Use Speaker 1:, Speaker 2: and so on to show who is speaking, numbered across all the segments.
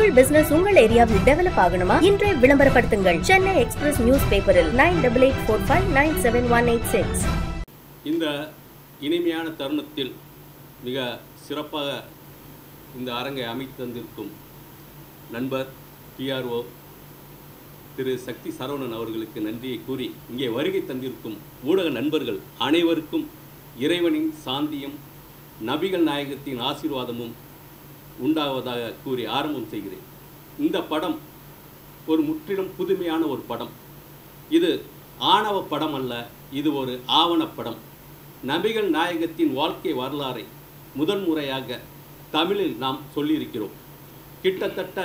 Speaker 1: உங்கள் பிசினஸ் உங்கள் ஏரியாவில் டெவலப் ஆகணுமா? இன்றே விளம்பரப்படுத்துங்கள். சென்னை எக்ஸ்பிரஸ் நியூஸ் பேப்பரில் 9884597186.
Speaker 2: இந்த இனிமையான தருணத்தில் மிக சிறப்பாக இந்த அரங்கை அமைத்து தந்திருக்கும் நண்பர் PRO திரு சக்தி சரவணன் அவர்களுக்கு நன்றியை கூறி, இங்கே வருகை தந்திருக்கும் ஊடக நண்பர்கள் அனைவருக்கும் இறைவனின் சாந்தியும் நபிகள் நாயகத்தின் ஆசீர்வாதமும் உண்டாவதாக கூறி ஆரம்பம் செய்கிறேன். இந்த படம் ஒரு முற்றிலும் புதுமையான ஒரு படம். இது ஆணவ படம் அல்ல, இது ஒரு ஆவணப்படம். நபிகள் நாயகத்தின் வாழ்க்கை வரலாறை முதன்முறையாக தமிழில் நாம் சொல்லியிருக்கிறோம். கிட்டத்தட்ட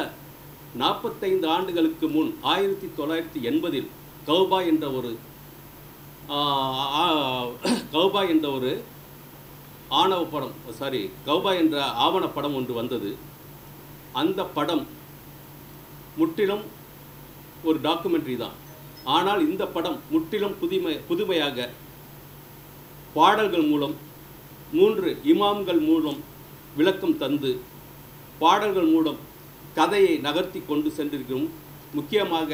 Speaker 2: 45 ஆண்டுகளுக்கு முன் 1980 கௌபா என்ற ஒரு ஆணவ படம், கௌபா என்ற ஆவணப்படம் ஒன்று வந்தது. அந்த படம் முற்றிலும் ஒரு டாக்குமெண்ட்ரி தான். ஆனால் இந்த படம் முற்றிலும் புதுமையாக பாடல்கள் மூலம் 3 இமாம்கள் மூலம் விளக்கம் தந்து பாடல்கள் மூலம் கதையை நகர்த்தி கொண்டு சென்றிருக்கிறோம். முக்கியமாக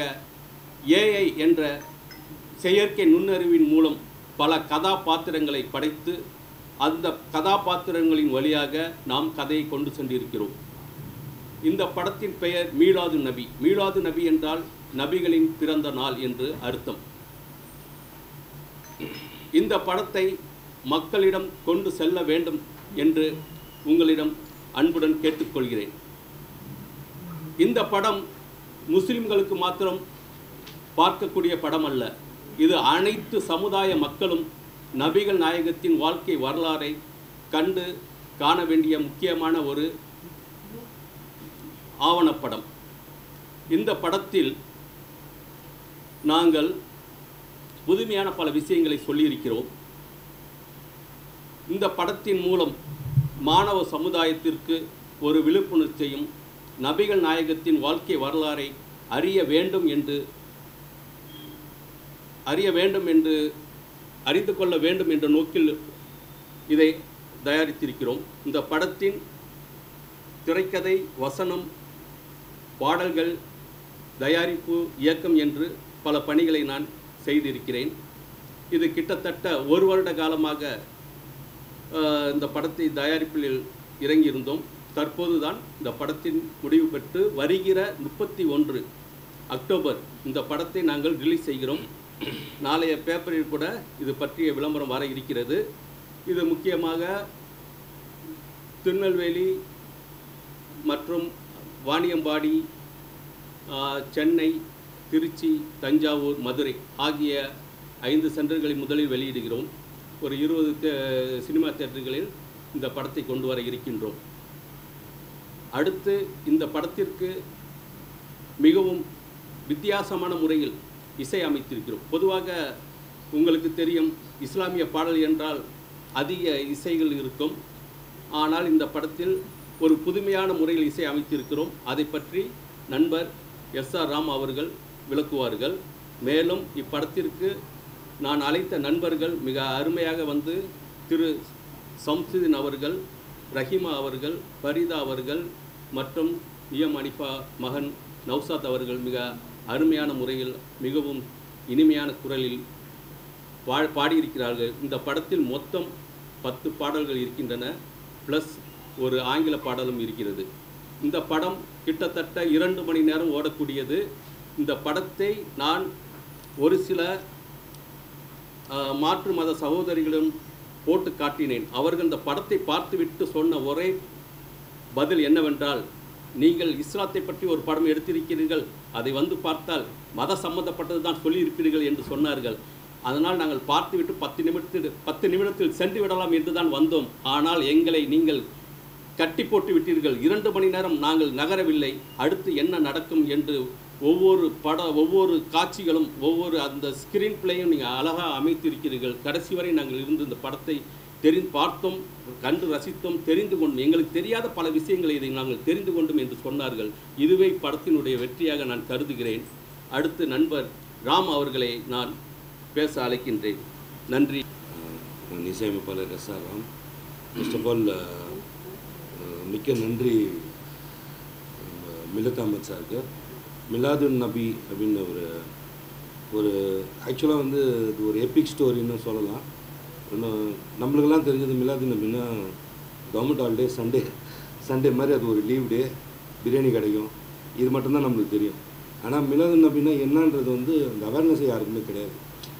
Speaker 2: AI என்ற செயற்கை நுண்ணறிவின் மூலம் பல கதாபாத்திரங்களை படைத்து அந்த கதாபாத்திரங்களின் வழியாக நாம் கதையை கொண்டு சென்றிருக்கிறோம். இந்த படத்தின் பெயர் மீலாது நபி. மீலாது நபி என்றால் நபிகளின் பிறந்த நாள் என்று அர்த்தம். இந்த படத்தை மக்களிடம் கொண்டு செல்ல வேண்டும் என்று உங்களிடம் அன்புடன் கேட்டுக்கொள்கிறேன். இந்த படம் முஸ்லிம்களுக்கு மாத்திரம் பார்க்கக்கூடிய படம் அல்ல. இது அனைத்து சமுதாய மக்களும் நபிகள் நாயகத்தின் வாழ்க்கை வரலாறை கண்டு காண வேண்டிய முக்கியமான ஒரு ஆவணப்படம். இந்த படத்தில் நாங்கள் புதுமையான பல விஷயங்களை சொல்லியிருக்கிறோம். இந்த படத்தின் மூலம் மாணவ சமுதாயத்திற்கு ஒரு விழிப்புணர்ச்சியும் நபிகள் நாயகத்தின் வாழ்க்கை வரலாறை அறிந்து கொள்ள வேண்டும் என்ற நோக்கில் இதை தயாரித்திருக்கிறோம். இந்த படத்தின் திரைக்கதை, வசனம், பாடல்கள், தயாரிப்பு, இயக்கம் என்று பல பணிகளை நான் செய்திருக்கிறேன். இது கிட்டத்தட்ட 1 வருட காலமாக இந்த படத்தை தயாரிப்பில் இறங்கியிருந்தோம். தற்போது தான் இந்த படத்தின் முடிவு பெற்று வருகிற 31 அக்டோபர் இந்த படத்தை நாங்கள் ரிலீஸ் செய்கிறோம். நாளைய பேப்பரில் கூட இது பற்றிய விளம்பரம் வர இருக்கிறது. இது முக்கியமாக திருநெல்வேலி மற்றும் வாணியம்பாடி, சென்னை, திருச்சி, தஞ்சாவூர், மதுரை ஆகிய 5 சென்டர்களில் முதலில் வெளியிடுகிறோம். ஒரு 20 சினிமா தியேட்டர்களில் இந்த படத்தை கொண்டு வர இருக்கின்றோம். அடுத்து இந்த படத்திற்கு மிகவும் வித்தியாசமான முறையில் இசை அமைத்திருக்கிறோம். பொதுவாக உங்களுக்கு தெரியும், இஸ்லாமிய பாடல் என்றால் அதிக இசைகள் இருக்கும். ஆனால் இந்த படத்தில் ஒரு புதுமையான முறையில் இசை அமைத்திருக்கிறோம். அதை பற்றி நண்பர் SR ராம் அவர்கள் விளக்குவார்கள். மேலும் இப்படத்திற்கு நான் அழைத்த நண்பர்கள் மிக அருமையாக வந்து திரு சம்சுதீன் அவர்கள், ரஹீமா அவர்கள், ஃபரீதா அவர்கள் மற்றும் நியம் அனிஃபா மகன் நௌசாத் அவர்கள் மிக அருமையான முறையில் மிகவும் இனிமையான குரலில் பாடியிருக்கிறார்கள். இந்த படத்தில் மொத்தம் 10 பாடல்கள் இருக்கின்றன, ப்ளஸ் ஒரு ஆங்கில பாடலும் இருக்கிறது. இந்த படம் கிட்டத்தட்ட 2 மணி நேரம் ஓடக்கூடியது. இந்த படத்தை நான் ஒரு சில மாற்று மத சகோதரிகளிடம் போட்டு காட்டினேன். அவர்கள் இந்த படத்தை பார்த்துவிட்டு சொன்ன ஒரே பதில் என்னவென்றால், நீங்கள் இஸ்லாத்தை பற்றி ஒரு படம் எடுத்திருக்கிறீர்கள், அதை வந்து பார்த்தால் மத சம்பந்தப்பட்டது தான் சொல்லியிருப்பீர்கள் என்று சொன்னார்கள். அதனால் நாங்கள் பார்த்துவிட்டு 10 நிமிடத்தில் சென்று விடலாம் என்று தான் வந்தோம். ஆனால் எங்களை நீங்கள் கட்டி போட்டு விட்டீர்கள். 2 மணி நேரம் நாங்கள் நகரவில்லை. அடுத்து என்ன நடக்கும் என்று ஒவ்வொரு காட்சிகளும் ஒவ்வொரு அந்த ஸ்கிரீன் பிளேயும் நீங்கள் அழகாக அமைத்திருக்கிறீர்கள். கடைசி வரை நாங்கள் இருந்து இந்த படத்தை பார்த்தோம், கண்டு ரசித்தோம், தெரிந்து கொண்டோம். எங்களுக்கு தெரியாத பல விஷயங்களை இதை நாங்கள் தெரிந்து கொண்டோம் என்று சொன்னார்கள். இதுவே படத்தினுடைய வெற்றியாக நான் கருதுகிறேன். அடுத்து நண்பர் ராம் அவர்களை நான் பேச அழைக்கின்றேன். நன்றி.
Speaker 3: நான் இசையமைப்பாளர் SR Ram. First of all மிக்க நன்றி மில்லத் அஹமத் சாருக்கு. மிலாதுன் நபி அப்படின்னு ஒரு ஆக்சுவலாக வந்து இது ஒரு எபிக் ஸ்டோரின்னு சொல்லலாம். இன்னும் நம்மளுக்கெல்லாம் தெரிஞ்சது மிலாதுன் நபின்னா கவர்மெண்ட் ஹாலிடே, சண்டே மாதிரி அது ஒரு லீவ் டே, பிரியாணி கிடைக்கும், இது மட்டும்தான் நம்மளுக்கு தெரியும். ஆனால் மிலாதுன் நபின்னா என்னன்றது வந்து அந்த அவேர்னஸே யாருக்குமே கிடையாது.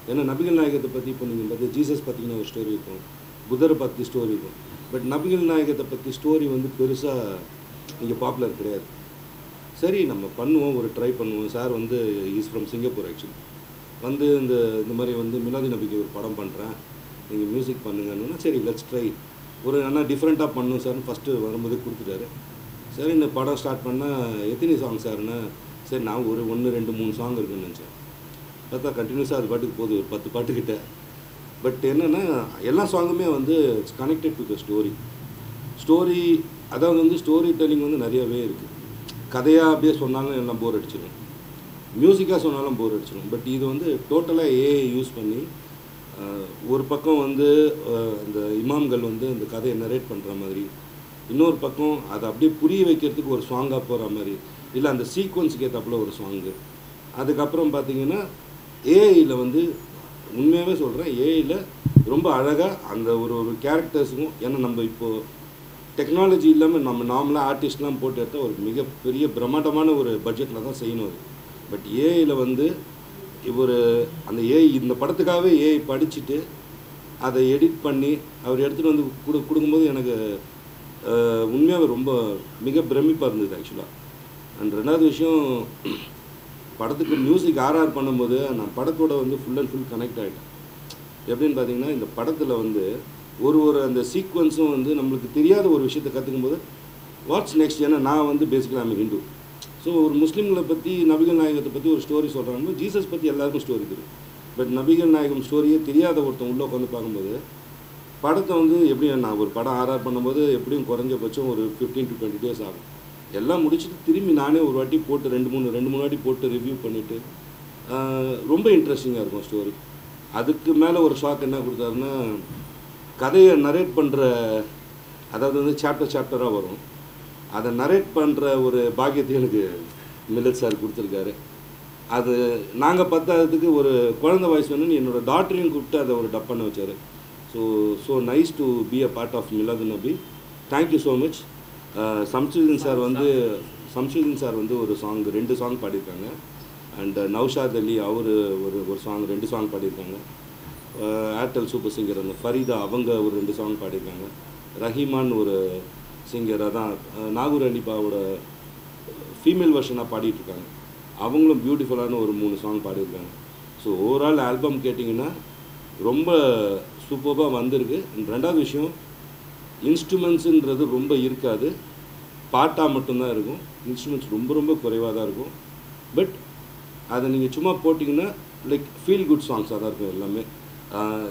Speaker 3: ஏன்னா நபிகள் நாயகத்தை பற்றி இப்போ நீங்கள் பார்த்து ஜீசஸ் பார்த்தீங்கன்னா ஒரு ஸ்டோரி இருக்கும், புத்தரை பற்றி ஸ்டோரி இருக்கும். பட் நபிகள் நாயகத்தை பற்றி ஸ்டோரி வந்து பெருசாக இங்கே பாப்புலர் கிடையாது. சரி நம்ம பண்ணுவோம், ஒரு ட்ரை பண்ணுவோம். சார் வந்து இஸ் ஃப்ரம் சிங்கப்பூர் ஆக்சுவலி. வந்து இந்த மாதிரி வந்து மிலாது நபிக்கு ஒரு படம் பண்ணுறேன், நீங்கள் மியூசிக் பண்ணுங்கன்னா சரி லெட்ஸ் ட்ரை, ஒரு ஆனால் டிஃப்ரெண்ட்டாக பண்ணணும் சார்னு ஃபஸ்ட்டு வரும்போது கொடுத்துட்டாரு. சரி இந்த படம் ஸ்டார்ட் பண்ணால் எத்தனை சாங் சார்னா, சரி நான் ஒரு 1, 2, 3 சாங் இருக்குன்னு நினச்சேன். பார்த்தா கண்டினியூஸாக அது பாட்டுக்கு போகுது, ஒரு 10 பாட்டுக்கிட்ட. பட் என்னென்னா எல்லா சாங்குமே வந்து it's connected to the story. அதாவது வந்து ஸ்டோரி டெல்லிங் வந்து நிறையவே இருக்குது. கதையாக அப்படியே சொன்னாலும் எல்லாம் போர் அடிச்சிடும், மியூசிக்காக சொன்னாலும் போர் அடிச்சிடும். பட் இது வந்து டோட்டலாக ஏஐ யூஸ் பண்ணி ஒரு பக்கம் வந்து இந்த இமாம்கள் வந்து இந்த கதையை நரேட் பண்ணுற மாதிரி, இன்னொரு பக்கம் அதை அப்படியே புரிய வைக்கிறதுக்கு ஒரு சாங்காக போகிற மாதிரி, இல்லை அந்த சீக்வன்ஸுக்கு ஏற்றப்பல ஒரு சாங்கு. அதுக்கப்புறம் பார்த்திங்கன்னா ஏஐயில் வந்து உண்மையாகவே சொல்கிறேன், ஏஐயில் ரொம்ப அழகாக அந்த ஒரு கேரக்டர்ஸுக்கும், ஏன்னா நம்ம இப்போது டெக்னாலஜி இல்லாமல் நம்ம நார்மலாக ஆர்டிஸ்ட்லாம் போட்டு எடுத்தால் ஒரு மிகப்பெரிய பிரம்மாண்டமான ஒரு பட்ஜெட்டில் தான் செய்யணும் அது. பட் ஏஐயில் வந்து அந்த ஏஐ இந்த படத்துக்காகவே ஏஐ படிச்சுட்டு அதை எடிட் பண்ணி அவர் எடுத்துகிட்டு வந்து கொடுக்கும்போது எனக்கு உண்மையாகவே ரொம்ப மிக பிரமிப்பாக இருந்தது ஆக்சுவலாக. அண்ட் ரெண்டாவது விஷயம், படத்துக்கு மியூசிக் ஆர்ஆர் பண்ணும்போது நான் படத்தோட வந்து ஃபுல் அண்ட் ஃபுல் கனெக்ட் ஆகிட்டேன். எப்படின்னு பார்த்தீங்கன்னா இந்த படத்தில் வந்து ஒரு அந்த சீக்வன்ஸும் வந்து நம்மளுக்கு தெரியாத ஒரு விஷயத்தை கற்றுக்கும் போது வாட்ஸ் நெக்ஸ்ட். ஏன்னா நான் வந்து பேசிக்கலாக நம்ம ஹிந்து. ஸோ ஒரு முஸ்லீம்களை பற்றி நபிகள் நாயகத்தை பற்றி ஒரு ஸ்டோரி சொல்கிறாங்க, ஜீசஸ் பற்றி எல்லாருக்கும் ஸ்டோரி தெரியும். பட் நபிகள் நாயகம் ஸ்டோரியே தெரியாத ஒருத்தன் உள்ளே உட்காந்து பார்க்கும்போது படத்தை வந்து எப்படியும் நான் ஒரு படம் ஆர்ஆர் பண்ணும்போது எப்படியும் குறைஞ்சபட்சம் ஒரு 15 to 20 days ஆகும். எல்லாம் முடிச்சுட்டு திரும்பி நானே ஒரு வாட்டி போட்டு ரெண்டு மூணு வாட்டி போட்டு ரிவ்யூ பண்ணிவிட்டு ரொம்ப இன்ட்ரெஸ்டிங்காக இருக்கும் ஸ்டோரி. அதுக்கு மேலே ஒரு ஷாக் என்ன கொடுத்தாருன்னா, கதையை நரேட் பண்ணுற, அதாவது வந்து சாப்டராக வரும், அதை நரேட் பண்ணுற ஒரு பாக்கியத்தை எனக்கு மில்லத் சார் கொடுத்துருக்காரு. அது நாங்கள் பத்தாததுக்கு ஒரு குழந்தை வாய்ஸ் வேணும்னு என்னோடய டாக்டரையும் கூப்பிட்டு அதை ஒரு டப் பண்ண வச்சார். So nice to be a part of Miladun Nabi. Thank you so much. Samsudeen sir வந்து ஒரு சாங் 2 சாங் பாடியிருக்காங்க. அண்ட் நௌஷாத் அலி அவர் ஒரு சாங் 2 சாங் பாடியிருக்காங்க. ஏர்டெல் சூப்பர் சிங்கர் அந்த ஃபரீதா அவங்க ஒரு 2 சாங் பாடியிருக்காங்க. ரஹீமான் ஒரு சிங்கர், அதான் நாகூர் அலிபாவோட ஃபீமேல் வெர்ஷனாக பாடிட்டுருக்காங்க, அவங்களும் பியூட்டிஃபுல்லான ஒரு 3 சாங் பாடியிருக்காங்க. ஸோ ஓவரால் ஆல்பம் கேட்டிங்கன்னா ரொம்ப சூப்பராக வந்திருக்கு. ரெண்டாவது விஷயம், இன்ஸ்ட்ருமெண்ட்ஸுன்றது ரொம்ப இருக்காது, பாட்டாக மட்டும்தான் இருக்கும். இன்ஸ்ட்ருமெண்ட்ஸ் ரொம்ப குறைவாக தான் இருக்கும். பட் அதை நீங்கள் சும்மா போட்டிங்கன்னா லைக் ஃபீல் குட் சாங்ஸாக தான் இருக்கும் எல்லாமே.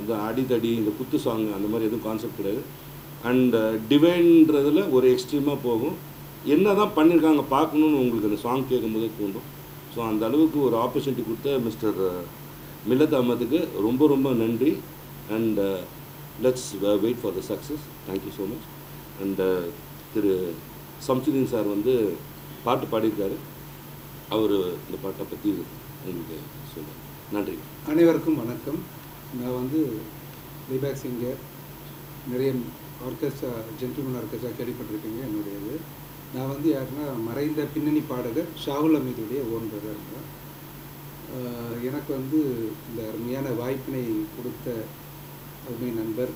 Speaker 3: இந்த அடித்தடி, இந்த குத்து சாங் அந்த மாதிரி எதுவும் கான்செப்ட் கிடையாது. அண்ட் டிவைன்றதில் ஒரு எக்ஸ்ட்ரீமாக போகும். என்ன தான் பண்ணியிருக்காங்க பார்க்கணுன்னு உங்களுக்கு அந்த சாங் கேட்கும்போதே தோன்றும். ஸோ அந்த அளவுக்கு ஒரு ஆப்பர்ச்சுனிட்டி கொடுத்த மிஸ்டர் மில்லத் அஹமதுக்கு ரொம்ப நன்றி. And let's wait for the success. Thank you so much. And திரு சம்சுதீன் சார் வந்து பாட்டு பாடியிருக்காரு, அவர் இந்த பாட்டை பற்றி உங்களுக்கு சொல்லுங்கள். நன்றி.
Speaker 4: அனைவருக்கும் வணக்கம். நான் வந்து லேபேக் சிங்கர், நிறைய ஆர்கெஸ்ட்ரா, ஜென்டில்மேன் ஆர்கெஸ்ட்ரா கேள்விப்பட்டிருக்கீங்க என்னுடையது. நான் வந்து யாருன்னா மறைந்த பின்னணி பாடகர் ஷாகுல் அமீதுடைய ஓன் பிரதர் இருந்தேன். எனக்கு வந்து இந்த அருமையான வாய்ப்பினை கொடுத்த அருமை நண்பர்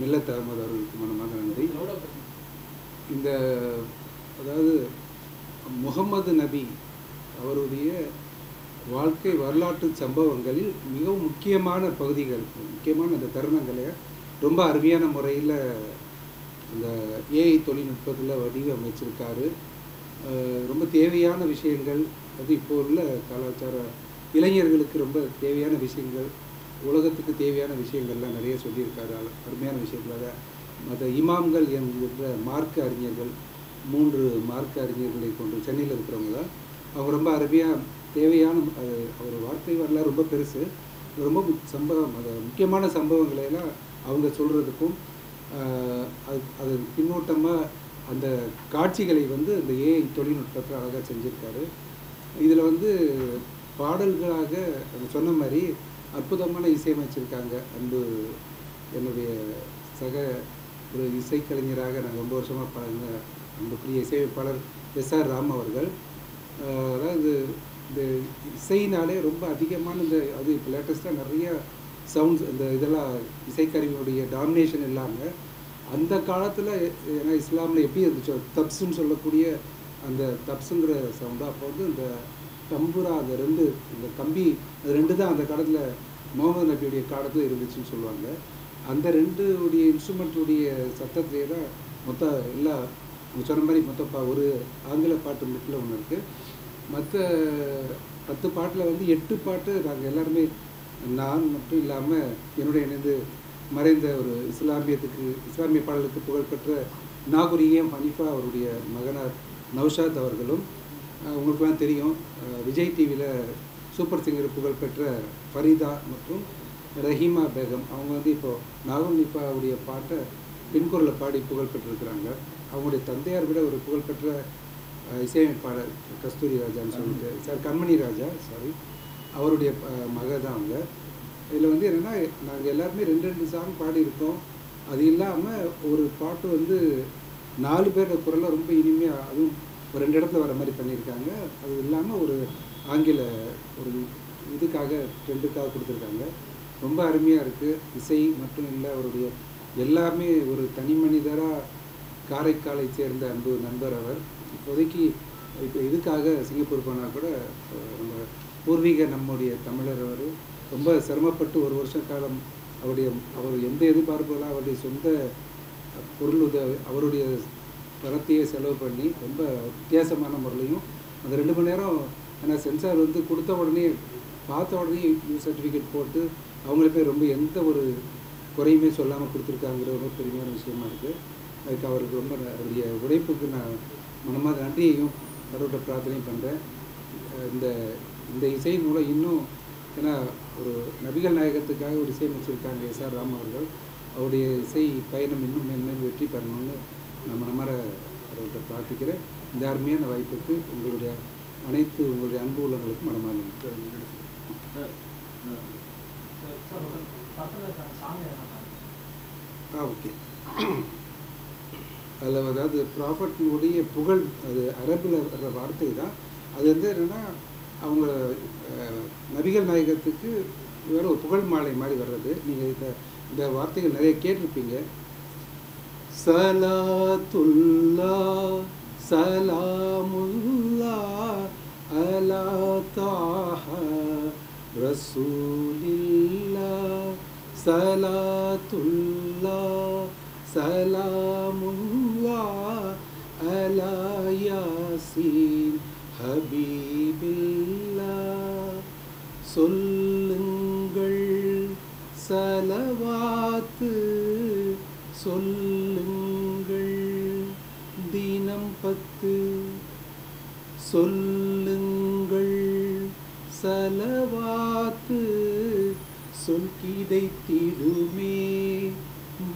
Speaker 4: மில்லத் அஹமது அவர்களுக்கு மனமாக நன்றி. அதாவது முகமது நபி அவருடைய வாழ்க்கை வரலாற்று சம்பவங்களில் மிகவும் முக்கியமான பகுதிகள், முக்கியமான அந்த தருணங்களை ரொம்ப அருமையான முறையில் அந்த ஏஐ தொழில்நுட்பத்தில் வடிவமைச்சிருக்காரு. ரொம்ப தேவையான விஷயங்கள், அது இப்போ உள்ள கலாச்சார இளைஞர்களுக்கு ரொம்ப தேவையான விஷயங்கள், உலகத்துக்கு தேவையான விஷயங்கள்லாம் நிறைய சொல்லியிருக்காரு. அருமையான விஷயங்களாக மற்ற இமாம்கள் என்கின்ற மார்க்க அறிஞர்கள், 3 மார்க்க அறிஞர்களை கொண்டு சென்னையில் இருக்கிறவங்க தான். அவங்க ரொம்ப அருமையாக தேவையான அவர் வாழ்க்கை வரலாறு ரொம்ப பெருசு, ரொம்ப சம்பவம், அது முக்கியமான சம்பவங்களையெல்லாம் அவங்க சொல்கிறதுக்கும் அது பின்னோட்டமாக அந்த காட்சிகளை வந்து இந்த ஏஐ தொழில்நுட்பத்தில் அழகாக செஞ்சுருக்காரு. இதில் வந்து பாடல்களாக சொன்ன மாதிரி அற்புதமான இசையமைச்சிருக்காங்க. என்னுடைய சக ஒரு இசைக்கலைஞராக நான் ரொம்ப வருஷமாக பழகின அன்புக்குரிய இசையமைப்பாளர் எஸ்ஆர் ராம் அவர்கள். அதாவது இந்த இசையினாலே ரொம்ப அதிகமான அது இப்போ லேட்டஸ்ட்டாக நிறைய சவுண்ட்ஸ் இதெல்லாம் இசைக்கருவியுடைய டாமினேஷன் இல்லாமல் அந்த காலத்தில் ஏன்னா இஸ்லாமில் எப்படி இருந்துச்சோ தப்ஸுன்னு சொல்லக்கூடிய அந்த தப்ஸுங்கிற சவுண்டு, அப்போ வந்து இந்த தம்புரா அந்த இந்த கம்பி அது 2 தான் அந்த காலத்தில் முகமது நபியுடைய காலத்தில் இருந்துச்சுன்னு சொல்லுவாங்க. அந்த 2 இன்ஸ்ட்ருமெண்ட்டுடைய சத்தத்திலே தான் மொத்தம் எல்லா சொன்ன மாதிரி மொத்தம் ஒரு ஆங்கில பாட்டு மட்டும் ஒன்று இருக்குது. மற்ற 10 பாட்டில் வந்து 8 பாட்டு நாங்கள் எல்லாருமே நான் மட்டும் இல்லாமல் என்னுடைய இணைந்து மறைந்த ஒரு இஸ்லாமிய பாடலுக்கு புகழ்பெற்ற நாகுரியம் ஹனீஃபா அவருடைய மகனார் நௌஷாத் அவர்களும், உங்களுக்குலாம் தெரியும் விஜய் டிவியில் சூப்பர் சிங்கர் புகழ்பெற்ற ஃபரீதா மற்றும் ரஹீமா பேகம், அவங்க வந்து இப்போது நாகுரிப்பாவுடைய பாட்டை பின்குரலை பாடி புகழ்பெற்றிருக்கிறாங்க. அவங்களுடைய தந்தையார் விட ஒரு புகழ்பெற்ற இசையமைப்பாளர் கஸ்தூரி ராஜான்னு சொல்லிட்டு கண்மணி ராஜா அவருடைய மக தான் அவங்க. இதில் வந்து என்னென்னா நாங்கள் எல்லாருமே 2 சாங் பாடியிருக்கோம். அது இல்லாமல் ஒரு பாட்டு வந்து 4 பேரோட குரலை ரொம்ப இனிமையாக அதுவும் ஒரு 2 இடத்துல வர மாதிரி பண்ணியிருக்காங்க. அது இல்லாமல் ஒரு ஆங்கில ஒரு இதுக்காக ட்ரெண்டுக்காக கொடுத்துருக்காங்க. ரொம்ப அருமையாக இருக்குது. இசை மட்டும் இல்லை, அவருடைய எல்லாமே ஒரு தனி மனிதராக காரைக்காலை சேர்ந்த நண்பர் அவர். இப்போதைக்கு இப்போ இதுக்காக சிங்கப்பூர் போனால் கூட நம்ம பூர்வீக நம்முடைய தமிழர் அவர் ரொம்ப சிரமப்பட்டு 1 வருஷ காலம் அவர் எந்த எதிர்பார்ப்புகளாக அவருடைய சொந்த பொருள் உதவி அவருடைய பணத்தையே செலவு பண்ணி ரொம்ப வித்தியாசமான முறையிலையும் அந்த 2 மணி நேரம் ஏன்னா சென்சார் வந்து கொடுத்த உடனே பார்த்த உடனே சர்டிஃபிகேட் போட்டு அவங்களே ரொம்ப எந்த ஒரு குறையுமே சொல்லாமல் கொடுத்துருக்காங்கிற ரொம்ப பெருமையான விஷயமா இருக்குது. அதுக்கு அவருக்கு ரொம்ப அவருடைய உழைப்புக்கு நான் மனமாத நன்றியையும் கடவுளை பிரார்த்தனையும் பண்ணுறேன். இந்த இசையின் மூலம் இன்னும் ஏன்னா ஒரு நபிகள் நாயகத்துக்காக ஒரு இசையமைச்சிருக்காங்க எஸ்ஆர் ராம் அவர்கள். அவருடைய இசை பயணம் இன்னும் மேன்மேலும் வெற்றி பெறணும்னு நான் மனமார கடவுள்கிட்ட பிரார்த்திக்கிறேன். இந்த அருமையான வாய்ப்புக்கு உங்களுடைய அன்பு உள்ளவங்களுக்கும் மனமாற ஓகே. அதில் அதாவது ப்ராஃபட்னுடைய புகழ் அது அரபில் வர்ற வார்த்தை தான். அது வந்து என்னென்னா அவங்க நபிகள் நாயகத்துக்கு வேறு ஒரு புகழ் மாலை மாதிரி வர்றது. நீங்கள் இந்த வார்த்தைகள் நிறைய கேட்டிருப்பீங்க. சலாத்துல்லா சலாமுல்லா அலா தாஹா ரசூலில்லா சலாத்துல்லா சலாமுல்லா அலா யாசீன் ஹபீபில்லா. சொல்லுங்கள் சலவாத்து சொல்லுங்கள் தினம் 10 சொல்லுங்கள் சலவாத்து சொல் கிடைத்திடுமே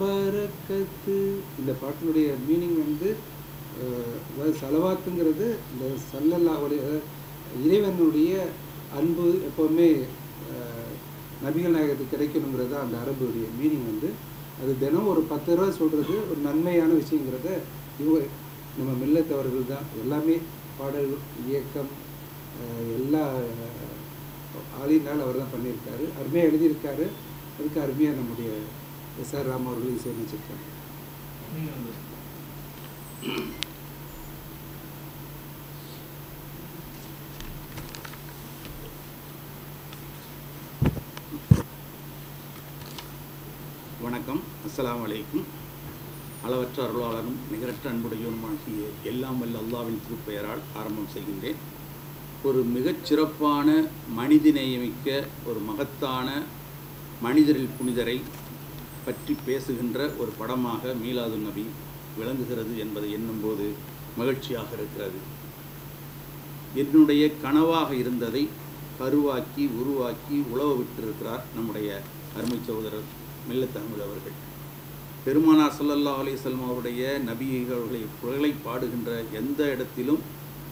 Speaker 4: பரக்கத்து. இந்த பாட்டினுடைய மீனிங் வந்து அதாவது சலவாத்துங்கிறது இந்த சல்லல்லாஹுடைய இறைவனுடைய அன்பு எப்போவுமே நபிகள் நாயகத்துக்கு கிடைக்கணுங்கிறது தான் அந்த அரபுடைய மீனிங் வந்து. அது தினம் ஒரு 10 ரூபா சொல்கிறது ஒரு நன்மையான விஷயங்கிறத நம்ம மில்லத்தவர்கள் தான் எல்லாமே பாடல் இயக்கம் எல்லா ஆளினால் அவர் தான் பண்ணியிருக்காரு. அருமையாக எழுதியிருக்காரு. அதுக்கு அருமையாக நம்முடைய எஸ்ஆர் ராம் அவர்கள் இசையமைச்சிருக்காரு.
Speaker 5: வணக்கம், அஸ்ஸலாமு அலைக்கும். அளவற்ற அருளாளனும் நிகரற்ற அன்புடையவனுமாகிய எல்லாம் வல்ல அல்லாஹ்வின் திருப்பெயரால் ஆரம்பம் செய்கின்றேன். ஒரு மிகச்சிறப்பான மனிதநேயமிக்க ஒரு மகத்தான மனிதரில் புனிதரை பற்றி பேசுகின்ற ஒரு படமாக மீலாதுன் நபி விளங்குகிறது என்பதை எண்ணும்போது மகிழ்ச்சியாக இருக்கிறது. என்னுடைய கனவாக இருந்ததை கருவாக்கி உருவாக்கி உழவ விட்டிருக்கிறார் நம்முடைய அருமை சகோதரர் மில்லத் அஹ்மத் அவர்கள். பெருமானார் ஸல்லல்லாஹு அலைஹி வஸல்லம் அவருடைய நபியர்களை புகழை பாடுகின்ற எந்த இடத்திலும்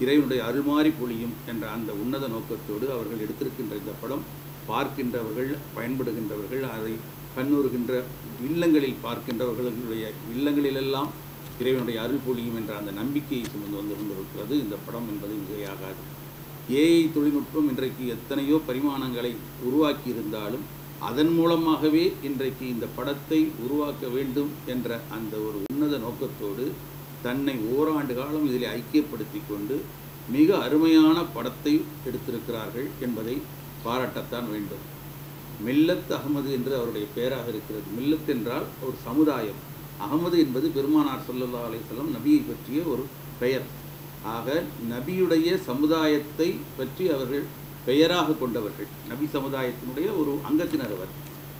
Speaker 5: இறைவனுடைய அருள்மாறி பொழியும் என்ற அந்த உன்னத நோக்கத்தோடு அவர்கள் எடுத்திருக்கின்ற இந்த படம் பார்க்கின்றவர்கள், பயன்படுகின்றவர்கள், அதை கண்ணுறுகின்ற இல்லங்களில் பார்க்கின்றவர்களுடைய இல்லங்களிலெல்லாம் இறைவனுடைய அருள் பொழியும் என்ற அந்த நம்பிக்கையை சுமந்து வந்திருக்கிறது இந்த படம் என்பது மிகையாகாது. ஏஐ தொழில்நுட்பம் இன்றைக்கு எத்தனையோ பரிமாணங்களை உருவாக்கி இருந்தாலும் அதன் மூலமாகவே இன்றைக்கு இந்த படத்தை உருவாக்க வேண்டும் என்ற அந்த ஒரு உன்னத நோக்கத்தோடு தன்னை ஓராண்டு காலம் இதில் ஐக்கியப்படுத்தி கொண்டு மிக அருமையான படத்தை எடுத்திருக்கிறார்கள் என்பதை பாராட்டத்தான் வேண்டும். மில்லத் அகமது என்று அவருடைய பெயராக இருக்கிறது. மில்லத் என்றால் ஒரு சமுதாயம், அகமது என்பது பெருமானார் ஸல்லல்லாஹு அலைஹி வஸல்லம் நபியை பற்றிய ஒரு பெயர். ஆக நபியுடைய சமுதாயத்தை பற்றி அவர்கள் பெயராக கொண்டவர்கள், நபி சமுதாயத்தினுடைய ஒரு அங்கத்தினர். அவர்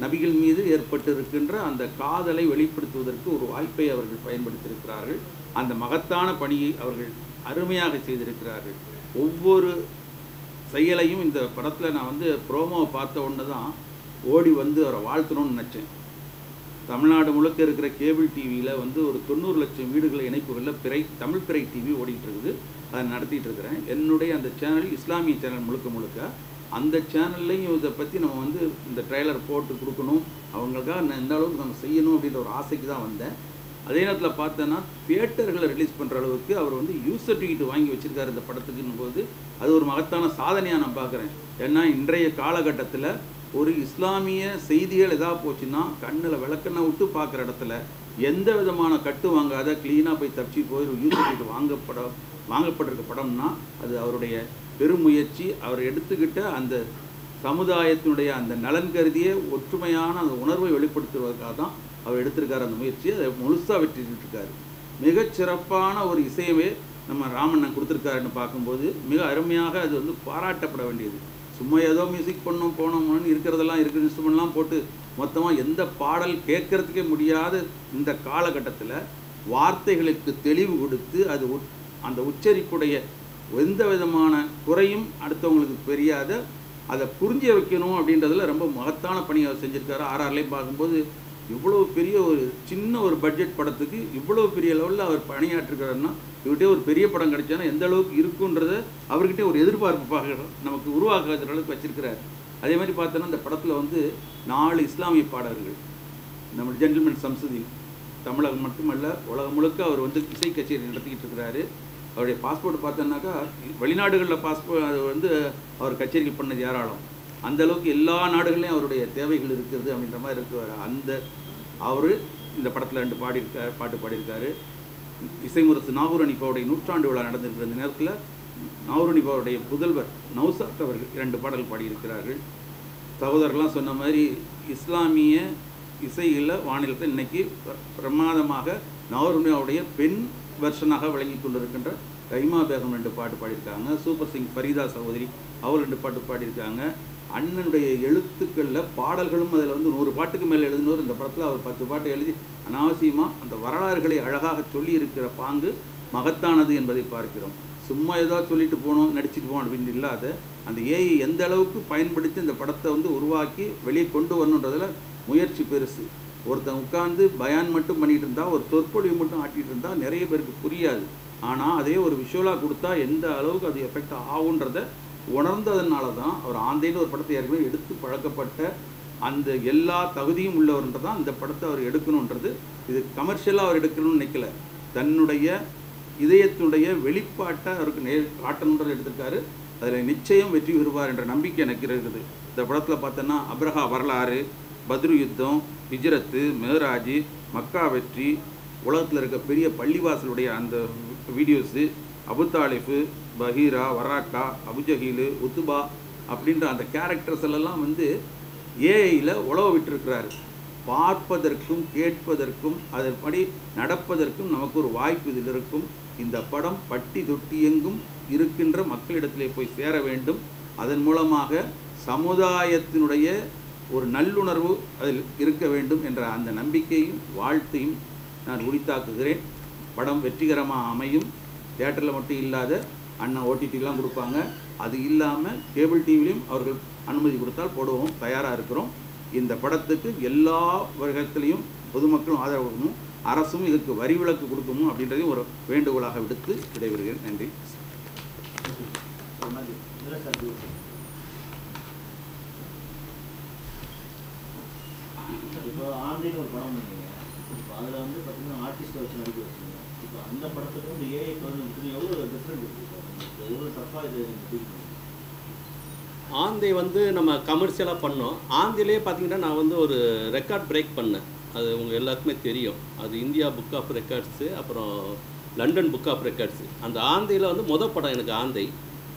Speaker 5: நபிகள் மீது ஏற்பட்டிருக்கின்ற அந்த காதலை வெளிப்படுத்துவதற்கு ஒரு வாய்ப்பை அவர்கள் பயன்படுத்தியிருக்கிறார்கள். அந்த மகத்தான பணியை அவர்கள் அருமையாக செய்திருக்கிறார்கள். ஒவ்வொரு செயலையும் இந்த படத்தில் நான் ப்ரோமோவை பார்த்த ஒன்று தான் ஓடி அவரை வாழ்த்தணும்னு நினச்சேன். தமிழ்நாடு முழுக்க இருக்கிற கேபிள் டிவியில் ஒரு 90 லட்சம் வீடுகளை இணைப்புகளில் தமிழ் பிறை டிவி ஓடிட்டு இருக்குது. அதை நடத்திட்டு இருக்கிறேன். என்னுடைய அந்த சேனல் இஸ்லாமிய சேனல் முழுக்க அந்த சேனல்லையும் இதை பற்றி நம்ம இந்த ட்ரெய்லர் போட்டு கொடுக்கணும், அவங்களுக்காக எந்த அளவுக்கு நம்ம செய்யணும் அப்படின்ற ஒரு ஆசைக்கு தான் வந்தேன். அதே நேரத்தில் பார்த்தோன்னா தியேட்டர்களை ரிலீஸ் பண்ணுற அளவுக்கு அவர் யூசர் டிக்கெட் வாங்கி வச்சுருக்காரு இந்த படத்துக்குன்னும் போது அது ஒரு மகத்தான சாதனையாக நான் பார்க்குறேன். ஏன்னா இன்றைய காலகட்டத்தில் ஒரு இஸ்லாமிய செய்திகள் எதாவது போச்சுன்னா கண்ணில் விளக்கெண்ணெய் விட்டு பார்க்குற இடத்துல எந்த விதமான கட்டு வாங்காத க்ளீனாக போய் தப்பிச்சு போய் ஒரு யூசர் டிக்கெட் வாங்கப்பட்டிருக்க படம்னா அது அவருடைய பெருமுயற்சி. அவர் எடுத்துக்கிட்ட அந்த சமுதாயத்தினுடைய அந்த நலன் கருதிய ஒற்றுமையான அந்த உணர்வை வெளிப்படுத்துவதற்காக தான் அவர் எடுத்திருக்கார் அந்த முயற்சி. அதை முழுசாக வெற்றிருக்காரு. மிகச்சிறப்பான ஒரு இசையவே நம்ம ராமண்ணன் கொடுத்துருக்காருன்னு பார்க்கும்போது மிக அருமையாக அது பாராட்டப்பட வேண்டியது. சும்மா ஏதோ மியூசிக் போனோம்னு இருக்கிறதெல்லாம் இருக்கிற இன்ஸ்ட்ருமெண்ட்லாம் போட்டு மொத்தமாக எந்த பாடல் கேட்கறதுக்கே முடியாத இந்த காலகட்டத்தில் வார்த்தைகளுக்கு தெளிவு கொடுத்து அது அந்த உச்சரிப்புடைய எந்த விதமான குறையும் அடுத்தவங்களுக்கு தெரியாத அதை புரிஞ்ச வைக்கணும் அப்படின்றதுல ரொம்ப மகத்தான பணியை அவர் செஞ்சுருக்காரு. ஆர்ஆர்லையும் பார்க்கும்போது இவ்வளோ பெரிய ஒரு சின்ன ஒரு பட்ஜெட் படத்துக்கு இவ்வளோ பெரிய லெவலில் அவர் பணியாற்றிருக்காருன்னா இவர்கிட்ட ஒரு பெரிய படம் கிடைச்சானா எந்த அளவுக்கு இருக்குன்றதை அவர்கிட்ட ஒரு எதிர்பார்ப்பு நமக்கு உருவாக்குற அளவுக்கு வச்சிருக்கிறார். அதே மாதிரி பார்த்தோன்னா இந்த படத்தில் 4 இஸ்லாமிய பாடகர்கள், நம்ம ஜென்டில்மேன் சம்சுதீன் தமிழகம் மட்டுமல்ல உலகம் முழுக்க அவர் இசை கச்சேரி நடத்திக்கிட்டு இருக்கிறாரு. அவருடைய பாஸ்போர்ட் பார்த்தோன்னாக்கா வெளிநாடுகளில் பாஸ்போர்ட் அவர் கச்சேரிகள் பண்ணது ஏராளம். அந்த அளவுக்கு எல்லா நாடுகள்லையும் அவருடைய தேவைகள் இருக்கிறது அப்படின்ற மாதிரி இருக்கிறார். அவர் இந்த படத்தில் 2 பாட்டு பாடியிருக்காரு. இசைமுரசு நாகூர் அனிஃபாவுடைய 100ஆண்டு விழா நடந்திருக்கிற இந்த நேரத்தில் நாகூர் அனிஃபாவுடைய புதல்வர் நௌசாத் அவர்கள் 2 பாடல் பாடியிருக்கிறார்கள். சகோதரர்லாம் சொன்ன மாதிரி இஸ்லாமிய இசையில் வானிலத்தில் இன்னைக்கு பிரமாதமாக நாகூர் அனிஃபாவுடைய பெண் வெர்ஷனாக விளங்கி கொண்டிருக்கின்ற கைமா பேகம் 2 பாட்டு பாடியிருக்காங்க. சூப்பர் சிங் ஃபரீதா சகோதரி அவர் 2 பாட்டு பாடியிருக்காங்க. அண்ணனுடைய எழுத்துக்களில் பாடல்களும் அதில் 100 பாட்டுக்கு மேலே எழுதினவர். இந்த படத்தில் அவர் 10 பாட்டு எழுதி அனாவசியமாக அந்த வரலாறுகளை அழகாக சொல்லி இருக்கிற பாங்கு மகத்தானது என்பதை பார்க்கிறோம். சும்மா ஏதாவது சொல்லிட்டு போகணும் நடிச்சுட்டு போகணும் அப்படின்னு இல்லாத அந்த ஏஐ எந்த அளவுக்கு பயன்படுத்தி இந்த படத்தை உருவாக்கி வெளியே கொண்டு வரணுன்றதில் முயற்சி பெருசு. ஒருத்தன் உட்காந்து பயான் மட்டும் பண்ணிகிட்டு இருந்தால், ஒரு சொற்பொழிவு மட்டும் ஆட்டிகிட்டு இருந்தால் நிறைய பேருக்கு புரியாது. ஆனால் அதே ஒரு விஷுவலாக கொடுத்தா எந்த அளவுக்கு அது எஃபெக்ட் ஆகுன்றதை உணர்ந்ததுனால தான் அவர் ஆந்தைன்னு ஒரு படத்தை ஏற்கனவே எடுத்து பழக்கப்பட்ட அந்த எல்லா தகுதியும் உள்ளவர்ன்றதான் இந்த படத்தை அவர் எடுக்கணுன்றது. இது கமர்ஷியலாக அவர் எடுக்கணும்னு நினைக்கல, தன்னுடைய இதயத்தினுடைய வெளிப்பாட்டை அவருக்கு காட்டணுன்றதை எடுத்திருக்காரு. அதில் நிச்சயம் வெற்றி பெறுவார் என்ற நம்பிக்கை எனக்கு இருக்குது. இந்த படத்தில் பார்த்தோன்னா அப்ரஹா வரலாறு, பத்ரு யுத்தம், ஹிஜ்ரத்து, மேராஜ், மக்கா வெற்றி, உலகத்தில் இருக்க பெரிய பள்ளிவாசலுடைய அந்த வீடியோஸு, அபுதாலிஃபு, பஹீரா, வராக்கா, அபுஜஹீலு, உத்துபா அப்படின்ற அந்த கேரக்டர்ஸ் எல்லாம் ஏஐயில் உழவ விட்டுருக்கிறாரு. பார்ப்பதற்கும் கேட்பதற்கும் அதன்படி நடப்பதற்கும் நமக்கு ஒரு வாய்ப்பு இதில் இருக்கும். இந்த படம் பட்டி தொட்டி எங்கும் இருக்கின்ற மக்களிடத்திலே போய் சேர வேண்டும். அதன் மூலமாக சமுதாயத்தினுடைய ஒரு நல்லுணர்வு அதில் இருக்க வேண்டும் என்ற அந்த நம்பிக்கையும் வாழ்த்தையும் நான் உரித்தாக்குகிறேன். படம் வெற்றிகரமாக அமையும். தியேட்டரில் மட்டும் இல்லாத அண்ணா ஓடிடிலாம் கொடுப்பாங்க. அது இல்லாமல் கேபிள் டிவிலையும் அவர்கள் அனுமதி கொடுத்தால் போடுவோம், தயாராக இருக்கிறோம். இந்த படத்துக்கு எல்லா வர்க்கத்திலையும் பொதுமக்களும் ஆதரவு கொடுக்கணும், அரசும் இதுக்கு வரி விலக்கு கொடுக்கணும் அப்படின்றதையும் ஒரு வேண்டுகோளாக விடுத்து விடைபெறுகிறேன். நன்றி.
Speaker 6: இப்போ ஆன்லைன் ஒரு படம் பண்ணீங்க, இப்போ அதில் வந்து பார்த்தீங்கன்னா ஆர்டிஸ்ட்டை வச்சு நடிக்க வச்சுருங்க. இப்போ அந்த படத்துக்கு வந்து ஏஐ வந்து எவ்வளோ டிஃப்ரெண்ட் இருக்குது, எவ்வளோ டஃப்பாக இது நீங்கள் ஃபீல் பண்ணுங்க?
Speaker 2: ஆந்தை வந்து நம்ம கமர்ஷியலாக பண்ணோம். ஆந்திலே பார்த்தீங்கன்னா நான் வந்து ஒரு ரெக்கார்ட் பிரேக் பண்ணேன். அது உங்கள் எல்லாருக்குமே தெரியும். அது இந்தியா புக் ஆஃப் ரெக்கார்ட்ஸு, அப்புறம் லண்டன் புக் ஆஃப் ரெக்கார்ட்ஸு. அந்த ஆந்தையில் வந்து முதல் படம் எனக்கு ஆந்தை.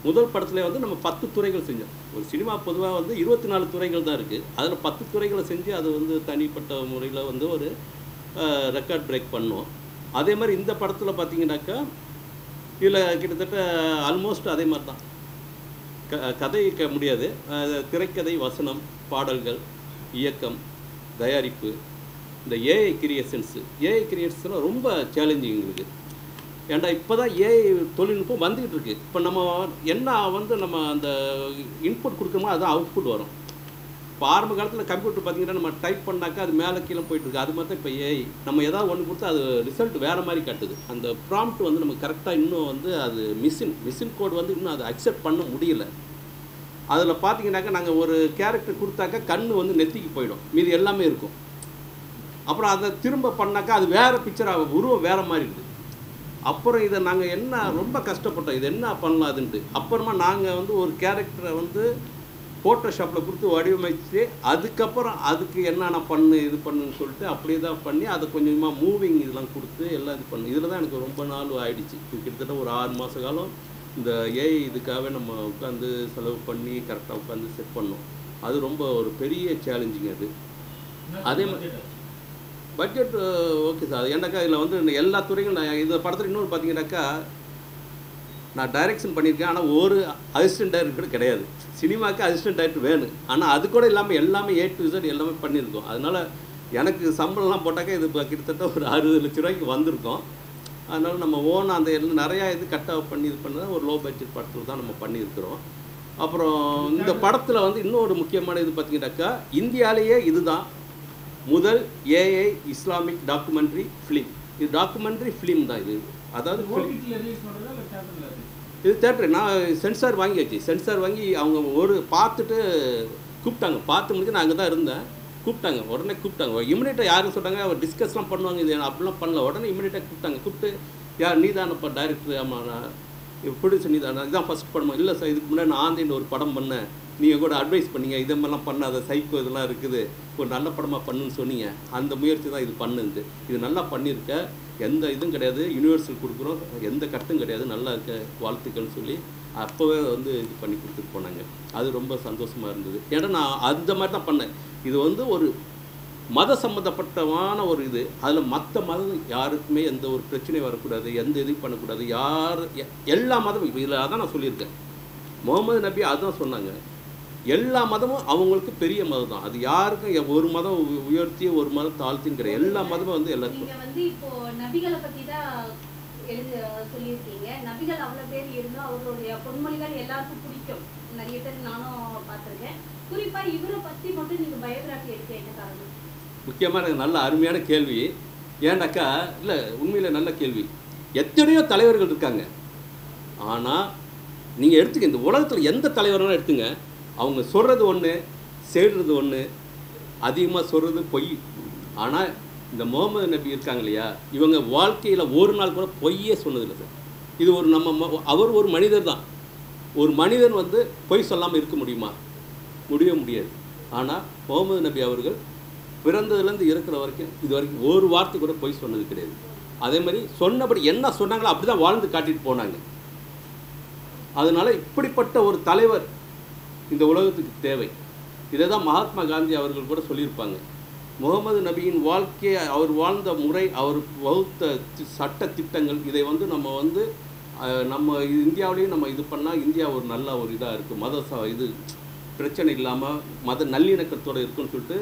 Speaker 2: முதல் படத்துல வந்து நம்ம 10 துறைகள் செஞ்சோம். ஒரு சினிமா பொதுவாக வந்து 24 துறைகள் தான் இருக்குது. அதில் 10 துறைகளை செஞ்சு அது வந்து தனிப்பட்ட முறையில் வந்து ஒரு ரெக்கார்ட் பிரேக் பண்ணோம். அதே மாதிரி இந்த படத்தில் பார்த்தீங்கன்னாக்கா இதில் கிட்டத்தட்ட ஆல்மோஸ்ட் அதே மாதிரி தான். கதை முடியாது, திரைக்கதை, வசனம், பாடல்கள், இயக்கம், தயாரிப்பு, இந்த ஏஐ கிரியேஷன்ஸ்லாம் ரொம்ப சேலஞ்சிங் எங்களுக்கு. ஏன்டா இப்போ தான் ஏஐ தொழில்நுட்பம் வந்துக்கிட்டு இருக்குது. இப்போ நம்ம என்ன வந்து நம்ம அந்த இன்புட் கொடுக்குறோமோ அதுதான் அவுட்புட் வரும். இப்போ ஆரம்ப காலத்தில் கம்ப்யூட்டர் பார்த்திங்கன்னா நம்ம டைப் பண்ணாக்கா அது மேலே கீழே போயிட்டுருக்கு. அது மாதிரி தான் இப்போ ஏஐ நம்ம ஏதாவது ஒன்று கொடுத்தா அது ரிசல்ட் வேறு மாதிரி காட்டுது. அந்த ப்ராம்ப்ட் வந்து நம்ம கரெக்டாக இன்னும் வந்து அது மிஷின் கோட் வந்து இன்னும் அதை அக்செப்ட் பண்ண முடியல. அதில் பார்த்தீங்கன்னாக்கா நாங்கள் ஒரு கேரக்டர் கொடுத்தாக்கா கண் வந்து நெத்திக்கு போயிடும், மீது எல்லாமே இருக்கும். அப்புறம் அதை திரும்ப பண்ணாக்கா அது வேறு பிக்சராக உருவம் வேறு மாதிரி இருக்குது. அப்புறம் இதை நாங்கள் என்ன ரொம்ப கஷ்டப்பட்டோம், இது என்ன பண்ணலாம் அதுன்ட்டு. அப்புறமா நாங்கள் வந்து ஒரு கேரக்டரை வந்து ஃபோட்டோஷாப்பில் கொடுத்து வடிவமைச்சு அதுக்கப்புறம் அதுக்கு என்னென்ன இது பண்ணுன்னு சொல்லிட்டு அப்படியே தான் பண்ணி அதை கொஞ்சமாக மூவிங் இதெல்லாம் கொடுத்து எல்லாம் இது பண்ணு. இதில் தான் எனக்கு ரொம்ப நாள் ஆகிடுச்சு. கிட்டத்தட்ட ஒரு 6 மாத காலம் இந்த ஏஐ இதுக்காகவே நம்ம உட்காந்து செலவு பண்ணி கரெக்டாக உட்காந்து செட் பண்ணோம். அது ரொம்ப ஒரு பெரிய சேலஞ்சிங் அது. அதே மாதிரி பட்ஜெட் ஓகே சார். ஏன்னாக்கா இதில் வந்து எல்லா துறைகளும் நான் இந்த படத்தில் இன்னொரு பார்த்தீங்கன்னாக்கா நான் டைரக்ஷன் பண்ணியிருக்கேன், ஆனால் ஒரு அசிஸ்டன்ட் டைரக்டர் கிடையாது. சினிமாவுக்கு அசிஸ்டன்ட் டைரக்டர் வேணும், ஆனால் அது கூட இல்லாமல் எல்லாமே A to Z எல்லாமே பண்ணியிருக்கோம். அதனால் எனக்கு சம்பளம்லாம் போட்டாக்கா இது இப்போ கிட்டத்தட்ட ஒரு 60 லட்ச ரூபாய்க்கு வந்திருக்கோம். அதனால் நம்ம ஓனாக அந்த நிறையா இது கட்டாக பண்ணி இது பண்ணதான் ஒரு லோ பட்ஜெட் படத்தில் தான் நம்ம பண்ணியிருக்கிறோம். அப்புறம் இந்த படத்தில் வந்து இன்னொரு முக்கியமான இது பார்த்தீங்கன்னாக்கா இந்தியாவிலேயே இதுதான் முதல் ஏஐ இஸ்லாமிக் டாக்குமெண்ட்ரி ஃபிலிம். இது டாக்குமெண்ட்ரி ஃபிலிம் தான் இது. அதாவது இது தேட்டரு நான் சென்சார் வாங்கியாச்சு. சென்சார் வாங்கி அவங்க ஒரு பார்த்துட்டு கூப்பிட்டாங்க. பார்த்து முடிஞ்சு நான் அங்கே தான் இருந்தேன். கூப்பிட்டாங்க, உடனே கூப்பிட்டாங்க. இமிடியேட்டாக யாரும் சொல்கிறாங்க அவர் டிஸ்கஸ்லாம் பண்ணுவாங்க, இது அப்படிலாம் பண்ணல. உடனே இமிடியேட்டாக கூப்பிட்டாங்க. கூப்பிட்டு யார் நீ தானப்பா டைரக்டர்? ஆமாம் நான் ப்ரொடியூசர் நீ தானே, இதுதான் ஃபஸ்ட் படமா? இல்லை சார், இதுக்கு முன்னாடி நான் ஆந்தின்னு ஒரு படம் பண்ணேன், நீங்கள் கூட அட்வைஸ் பண்ணீங்க இது மாதிரிலாம் பண்ணாத, சைக்கோ இதெல்லாம் இருக்குது, ஒரு நல்ல படமாக பண்ணுன்னு சொன்னீங்க, அந்த முயற்சி தான் இது பண்ணுது. இது நல்லா பண்ணியிருக்க, எந்த இதுவும் கிடையாது, யூனிவர்சல் கொடுக்குறோம், எந்த கட்டும் கிடையாது, நல்லா இருக்க, வாழ்த்துக்கள்னு சொல்லி அப்போவே வந்து இது பண்ணி கொடுத்துட்டு போனாங்க. அது ரொம்ப சந்தோஷமாக இருந்தது. ஏன்னா நான் அந்த மாதிரி தான் பண்ணேன். இது வந்து ஒரு மத சம்மந்தப்பட்டமான ஒரு இது. அதில் மற்ற மதம் யாருக்குமே எந்த ஒரு பிரச்சனையும் வரக்கூடாது, எந்த இதுவும் பண்ணக்கூடாது. எல்லா மதமும் இப்போ இதில் அதான் நான் சொல்லியிருக்கேன். முகமது நபி அதுதான் சொன்னாங்க, எல்லா மதமும் அவங்களுக்கு பெரிய மதம் தான். அது யாருக்கும் ஒரு மதம் உயர்த்தி ஒரு மதம் தாழ்த்தின்னு கிடையாது. எல்லா மதமும் வந்து எல்லாருக்கும்.
Speaker 7: நீங்க வந்து இப்போ நபிகளை பத்தி தான் சொல்லியிருக்கீங்க. நபிகள் அவ்வளவு பேர் இருந்தும் அவர்களுடைய பொன்மொழிகள் எல்லாருக்கும் பிடிக்கும். நிறைய பேர் நானும் பார்த்துருக்கேன். குறிப்பா இவரை பத்தி மட்டும் நீங்க பயோகிராஃபி எடுக்க என்ன காரணம்?
Speaker 2: முக்கியமான நல்ல அருமையான கேள்வி. ஏன்னாக்கா இல்லை உண்மையில் நல்ல கேள்வி. எத்தனையோ தலைவர்கள் இருக்காங்க, ஆனால் நீங்கள் எடுத்துக்க, இந்த உலகத்தில் எந்த தலைவர்களும் எடுத்துங்க, அவங்க சொல்கிறது ஒன்று, செய்கிறது ஒன்று, அதிகமாக சொல்கிறது பொய். ஆனால் இந்த முகமது நபி இருக்காங்க இல்லையா, இவங்க வாழ்க்கையில் ஒரு நாள் கூட பொய்யே சொன்னதில்லை சார். இது ஒரு அவர் ஒரு மனிதர் தான். ஒரு மனிதன் வந்து பொய் சொல்லாமல் இருக்க முடியுமா? முடியவே முடியாது. ஆனால் முகமது நபி அவர்கள் பிறந்ததுலேருந்து இருக்கிற வரைக்கும் இது வரைக்கும் ஒரு வார்த்தை கூட பொய் சொன்னது கிடையாது. அதே மாதிரி சொன்னபடி என்ன சொன்னாங்களோ அப்படி தான் வாழ்ந்து காட்டிட்டு போனாங்க. அதனால் இப்படிப்பட்ட ஒரு தலைவர் இந்த உலகத்துக்கு தேவை. இதை தான் மகாத்மா காந்தி அவர்கள் கூட சொல்லியிருப்பாங்க. முகமது நபியின் வாழ்க்கையை, அவர் வாழ்ந்த முறை, அவர் வகுத்த சட்ட திட்டங்கள், இதை வந்து நம்ம இந்தியாவிலேயும் நம்ம இது பண்ணால் இந்தியா ஒரு நல்ல ஒரு இதாக இருக்குது, இது பிரச்சனை இல்லாமல் மத நல்லிணக்கத்தோடு இருக்குன்னு சொல்லிட்டு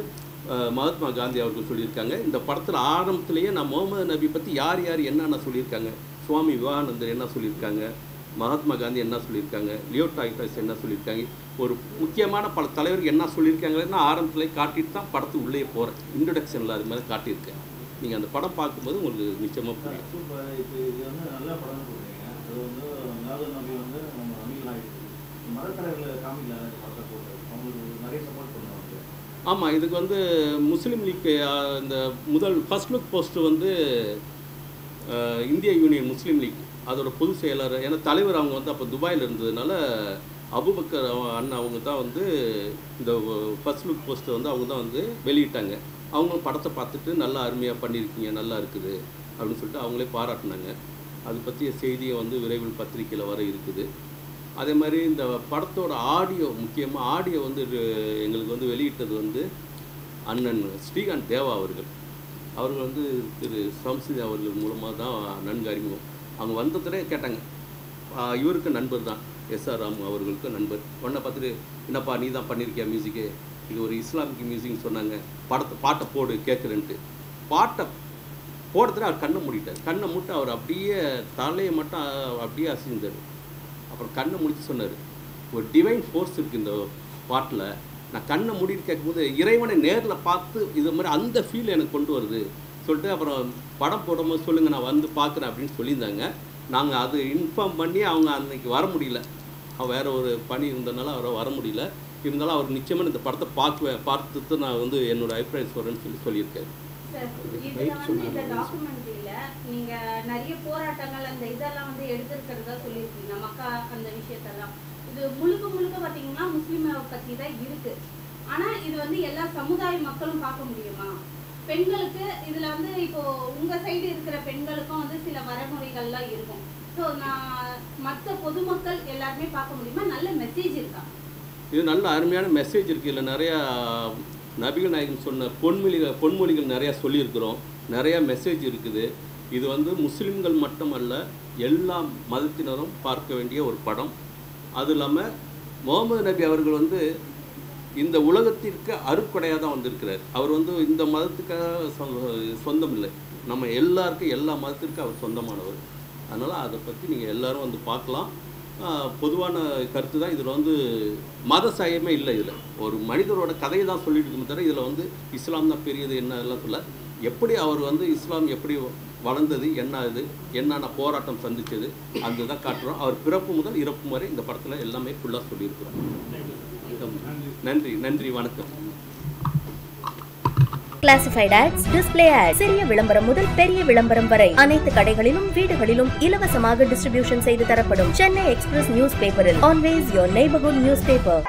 Speaker 2: மகாத்மா காந்தி அவர்கள் சொல்லியிருக்காங்க. இந்த படத்தில் ஆரம்பத்திலேயே நான் முகமது நபி பற்றி யார் யார் என்னென்ன சொல்லியிருக்காங்க, சுவாமி விவேகானந்தர் என்ன சொல்லியிருக்காங்க, மகாத்மா காந்தி என்ன சொல்லியிருக்காங்க, லியோ டால்ஸ்டாய் என்ன சொல்லியிருக்காங்க, ஒரு முக்கியமான பல தலைவர்கள் என்ன சொல்லியிருக்காங்கன்னா ஆரம்பத்தில் காட்டிட்டு தான் படத்துக்கு உள்ளே போகிறேன். இன்ட்ரடக்ஷனில் அது மாதிரி காட்டியிருக்கேன். நீங்கள் அந்த படம் பார்க்கும்போது உங்களுக்கு நிச்சயமாக புரியும்.
Speaker 6: சூப்பர். இப்போ இது வந்து நல்ல படம்னு சொல்கிறீங்க. அது வந்து மிலாது நபி வந்து நம்ம நபிகள் ஆகிடுச்சு. மதத்தலைவர்களை காமிக்கல அந்த படத்தை போட்டு அவங்களுக்கு நிறைய சப்போர்ட் பண்ணுவாங்க.
Speaker 2: ஆமாம், இதுக்கு வந்து முஸ்லீம் லீக் இந்த ஃபர்ஸ்ட் லுக் போஸ்ட்டு வந்து இந்திய யூனியன் முஸ்லீம் லீக் அதோட பொதுச் செயலர், ஏன்னா தலைவர் அவங்க வந்து அப்போ துபாயில் இருந்ததுனால அபுபக்கர் அண்ணா அவங்க தான் வந்து இந்த ஃபர்ஸ்ட் லுக் போஸ்ட்டை வந்து அவங்க தான் வந்து வெளியிட்டாங்க. அவங்களும் படத்தை பார்த்துட்டு நல்லா அருமையாக பண்ணியிருக்கீங்க, நல்லா இருக்குது அப்படின்னு சொல்லிட்டு அவங்களே பாராட்டினாங்க. அது பற்றிய செய்தியை வந்து விரைவில் பத்திரிக்கையில் வர இருக்குது. அதே மாதிரி இந்த படத்தோட ஆடியோ, முக்கியமாக ஆடியோ வந்து எங்களுக்கு வந்து வெளியிட்டது வந்து அண்ணன் ஸ்ரீகாந்த் தேவா அவர்கள் வந்து திரு சம்சிதி அவர்கள் மூலமாக தான் நன்கு அறிமுகம். அவங்க வந்ததுலே கேட்டாங்க, இவருக்கு நண்பர் தான் எஸ்ஆர் ராமு அவர்களுக்கு நண்பர். உடனே பார்த்துட்டு, என்னப்பா நீ தான் பண்ணியிருக்கியா மியூசிக்கு, இது ஒரு இஸ்லாமிக் மியூசிக்னு சொன்னாங்க, பாட்டை போடு கேட்குறேன்ட்டு. பாட்டை போடுறதுல அவர் கண்ணை மூடிட்டார். கண்ணை மூட்டு அவர் அப்படியே தலையை மட்டும் அப்படியே அசைந்தார். அப்புறம் கண்ணை முடிச்சு சொன்னார், ஒரு டிவைன் ஃபோர்ஸ் இருக்குது இந்த பாட்டில். நான் கண்ணை மூடிட்டு கேட்கும்போது இறைவனை நேரில் பார்த்து இது மாதிரி அந்த ஃபீல் எனக்கு கொண்டு வருது சொல்லிட்டு, அப்புறம் படம் போடும்போது சொல்லுங்கள் நான் வந்து பார்க்குறேன் அப்படின்னு சொல்லியிருந்தாங்க. நாங்கள் அது இன்ஃபார்ம் பண்ணி அவங்க அன்றைக்கி வர முடியல, வேறு ஒரு பணி இருந்ததுனால அவரை வர முடியல. இருந்தாலும் அவர் நிச்சயமாக இந்த படத்தை பார்த்துட்டு நான் வந்து என்னோட அபிப்பிராயம் சொல்கிறேன்னு சொல்லியிருக்காரு.
Speaker 7: இந்த டாக்குமெண்ட்ரியில நீங்க நிறைய போராட்டங்கள் அந்த இதெல்லாம் வந்து எடுத்திருக்கிறதா சொல்லியிருக்கீங்க, மக்கா அந்த விஷயத்தெல்லாம். இது முழுக்க பார்த்தீங்கன்னா முஸ்லீமை பற்றி தான் இருக்கு. ஆனா இது வந்து எல்லா சமுதாய மக்களும் பார்க்க முடியுமா? பெண்களுக்கு இதுல வந்து இப்போ உங்க சைடு இருக்கிற பெண்களுக்கும் வந்து சில வரைமுறைகள்லாம் இருக்கும். ஸோ நான் மற்ற பொதுமக்கள் எல்லாருமே பார்க்க முடியுமா? நல்ல மெசேஜ் இருக்கா?
Speaker 2: இது நல்ல அருமையான மெசேஜ் இருக்குது. இதில் நிறையா நபிகள் நாயகம் சொன்ன பொன்மொழிகள் நிறையா சொல்லியிருக்கிறோம். நிறையா மெசேஜ் இருக்குது. இது வந்து முஸ்லீம்கள் மட்டுமல்ல, எல்லா மதத்தினரும் பார்க்க வேண்டிய ஒரு படம். அது இல்லாமல் முகமது நபி அவர்கள் வந்து இந்த உலகத்திற்கு அருட்கொடையாக தான் வந்திருக்கிறார். அவர் வந்து இந்த மதத்துக்காக சொந்தம் இல்லை, நம்ம எல்லாருக்கும் எல்லா மதத்திற்கும் அவர் சொந்தமானவர். அதனால் அதை பற்றி நீங்கள் எல்லோரும் வந்து பார்க்கலாம். பொதுவான கருத்து தான். இதில் வந்து மத சாயமே இல்லை. இதில் ஒரு மனிதரோட கதையை தான் சொல்லிட்டு இருக்கோமே தவிர இதில் வந்து இஸ்லாம் தான் பெரியது என்ன எல்லாம் சொல்ல. எப்படி அவர் வந்து இஸ்லாம் எப்படி வளர்ந்தது, என்ன இது என்னென்ன போராட்டம் சந்தித்தது அந்த தான் காட்டுறோம். அவர் பிறப்பு முதல் இறப்பு வரை இந்த படத்தில் எல்லாமே ஃபுல்லாக சொல்லியிருக்கிறோம். நன்றி, வணக்கம்.
Speaker 1: கிளாசிஃபைட் ஆட்ஸ், டிஸ்ப்ளே ஆட்ஸ், சிறிய விளம்பரம் முதல் பெரிய விளம்பரம் வரை அனைத்து கடைகளிலும் வீடுகளிலும் இலவசமாக டிஸ்ட்ரிபியூஷன் செய்து தரப்படும் சென்னை எக்ஸ்பிரஸ் நியூஸ் பேப்பரில் always your neighbourhood news paper.